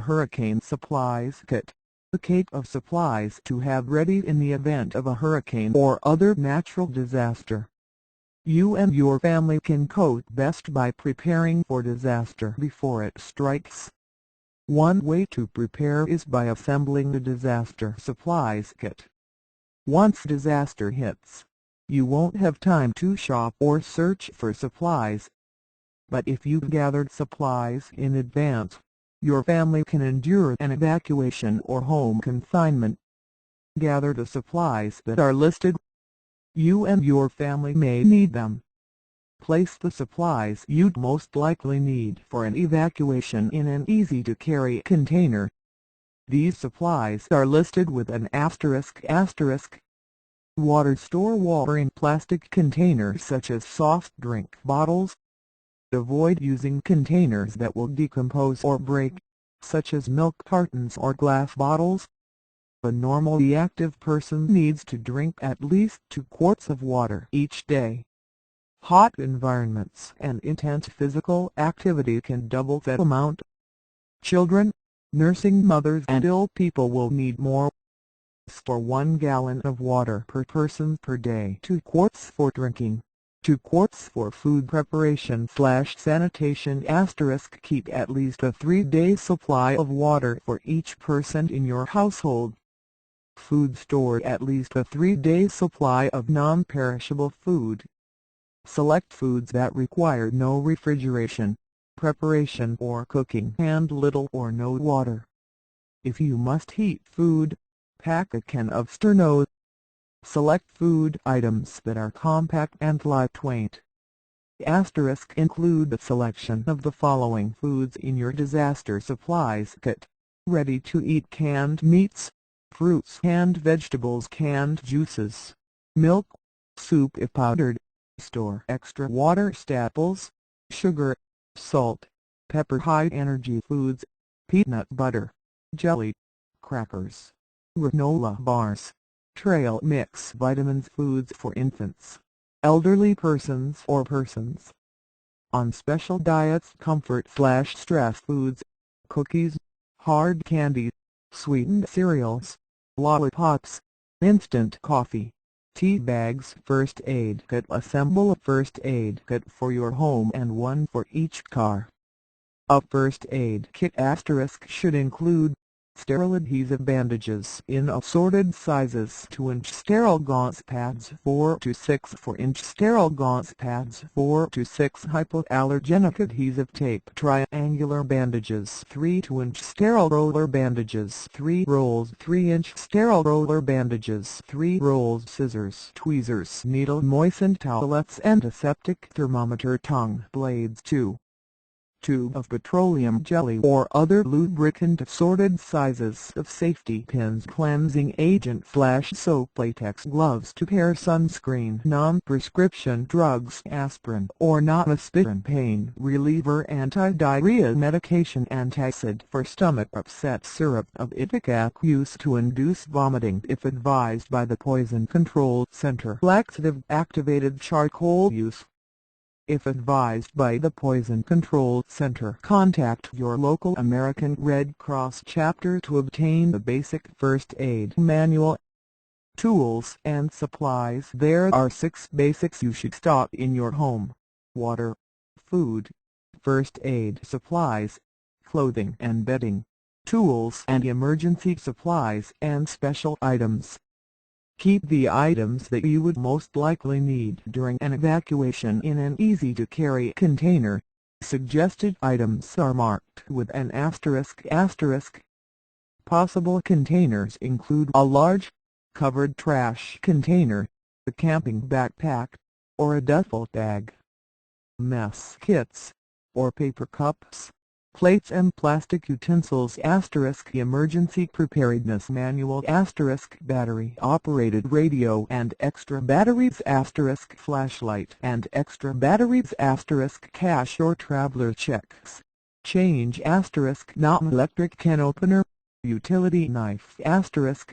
Hurricane Supplies Kit, a kit of supplies to have ready in the event of a hurricane or other natural disaster. You and your family can cope best by preparing for disaster before it strikes. One way to prepare is by assembling the disaster supplies kit. Once disaster hits, you won't have time to shop or search for supplies. But if you've gathered supplies in advance, your family can endure an evacuation or home confinement. Gather the supplies that are listed. You and your family may need them. Place the supplies you'd most likely need for an evacuation in an easy-to-carry container. These supplies are listed with an asterisk. Water: store water in plastic containers such as soft drink bottles. Avoid using containers that will decompose or break, such as milk cartons or glass bottles. A normally active person needs to drink at least 2 quarts of water each day. Hot environments and intense physical activity can double that amount. Children, nursing mothers and ill people will need more. For 1 gallon of water per person per day, 2 quarts for drinking, 2 quarts for food preparation/sanitation. Keep at least a 3-day supply of water for each person in your household. Food: store at least a 3-day supply of non-perishable food. Select foods that require no refrigeration, preparation or cooking and little or no water. If you must heat food, pack a can of Sterno. Select food items that are compact and lightweight. Include the selection of the following foods in your disaster supplies kit: ready-to-eat canned meats, fruits and vegetables, canned juices, milk, soup if powdered. Store extra water staples, sugar, salt, pepper. High-energy foods: peanut butter, jelly, crackers, granola bars, trail mix. Vitamins: foods for infants, elderly persons or persons on special diets. Comfort/stress foods: cookies, hard candy, sweetened cereals, lollipops, instant coffee, tea bags. First aid kit: assemble a first aid kit for your home and one for each car. A first aid kit * should include sterile adhesive bandages in assorted sizes, 2-inch sterile gauze pads, 4 to 6 4-inch sterile gauze pads, 4 to 6 hypoallergenic adhesive tape, triangular bandages, 3 2-inch sterile roller bandages, 3 rolls 3-inch sterile roller bandages, 3 rolls scissors, tweezers, needle moistened towelettes, antiseptic thermometer, tongue blades, 2 tube of petroleum jelly or other lubricant, assorted sizes of safety pins, cleansing agent /soap, latex gloves to pair, sunscreen, non-prescription drugs, aspirin or non-aspirin pain reliever, anti-diarrhea medication, antacid for stomach upset, syrup of ipecac used to induce vomiting if advised by the Poison Control Center, laxative activated charcoal use if advised by the Poison Control Center. Contact your local American Red Cross chapter to obtain the basic first aid manual. Tools and supplies: there are 6 basics you should stock in your home: water, food, first aid supplies, clothing and bedding, tools and emergency supplies, and special items. Keep the items that you would most likely need during an evacuation in an easy-to-carry container. Suggested items are marked with an asterisk. Possible containers include a large, covered trash container, a camping backpack, or a duffel bag. Mess kits, or paper cups, plates and plastic utensils. Emergency preparedness manual. Battery-operated radio and extra batteries. Flashlight and extra batteries. Cash or traveler checks. Change. Non-electric can opener. Utility knife.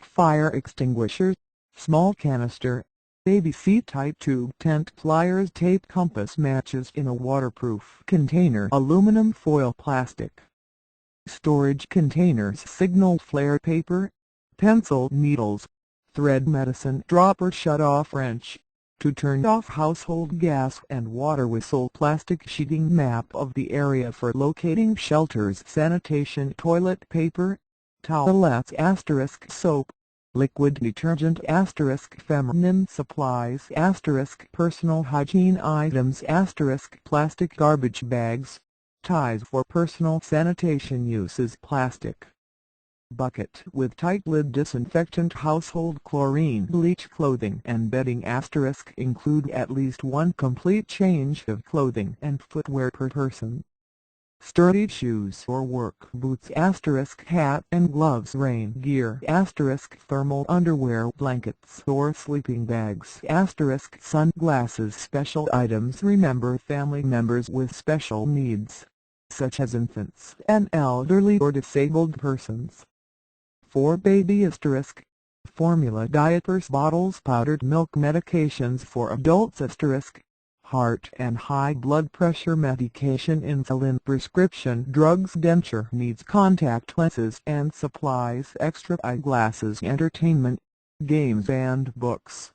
Fire extinguisher. Small canister. Baby seat type tube, tent, pliers, tape, compass, matches in a waterproof container, aluminum foil, plastic. storage containers, signal flare paper, pencil needles, thread medicine dropper, shut-off wrench, to turn off household gas and water whistle, plastic sheeting, map of the area for locating shelters, sanitation, toilet paper, towelettes, *, soap, liquid detergent, *, feminine supplies, *, personal hygiene items, *, plastic garbage bags, ties for personal sanitation uses, plastic bucket with tight lid, disinfectant, household chlorine, bleach, clothing and bedding, * include at least one complete change of clothing and footwear per person. Sturdy shoes or work boots, * hat and gloves, rain gear, * thermal underwear, blankets or sleeping bags, * sunglasses, special items. Remember family members with special needs, such as infants and elderly or disabled persons. For baby, * formula, diapers, bottles, powdered milk, medications for adults, * heart and high blood pressure medication, insulin, prescription drugs, denture needs, contact lenses and supplies, extra eyeglasses, entertainment, games and books.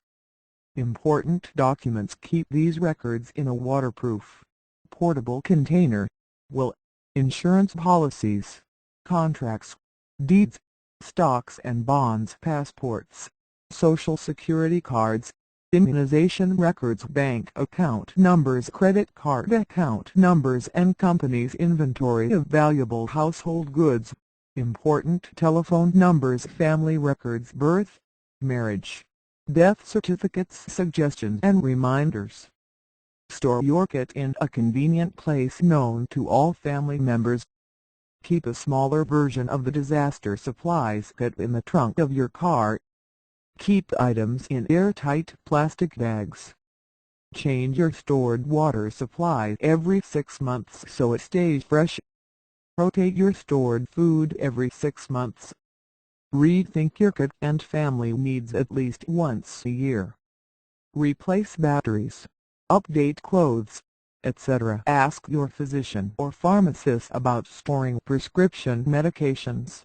Important documents. Keep these records in a waterproof, portable container. Will, insurance policies, contracts, deeds, stocks and bonds, passports, social security cards, immunization records, bank account numbers, credit card account numbers and company's inventory of valuable household goods, important telephone numbers, family records, birth, marriage, death certificates, suggestions and reminders. Store your kit in a convenient place known to all family members. Keep a smaller version of the disaster supplies kit in the trunk of your car. Keep items in airtight plastic bags. Change your stored water supply every 6 months so it stays fresh. Rotate your stored food every 6 months. Rethink your kit and family needs at least once a year. Replace batteries, update clothes, etc. Ask your physician or pharmacist about storing prescription medications.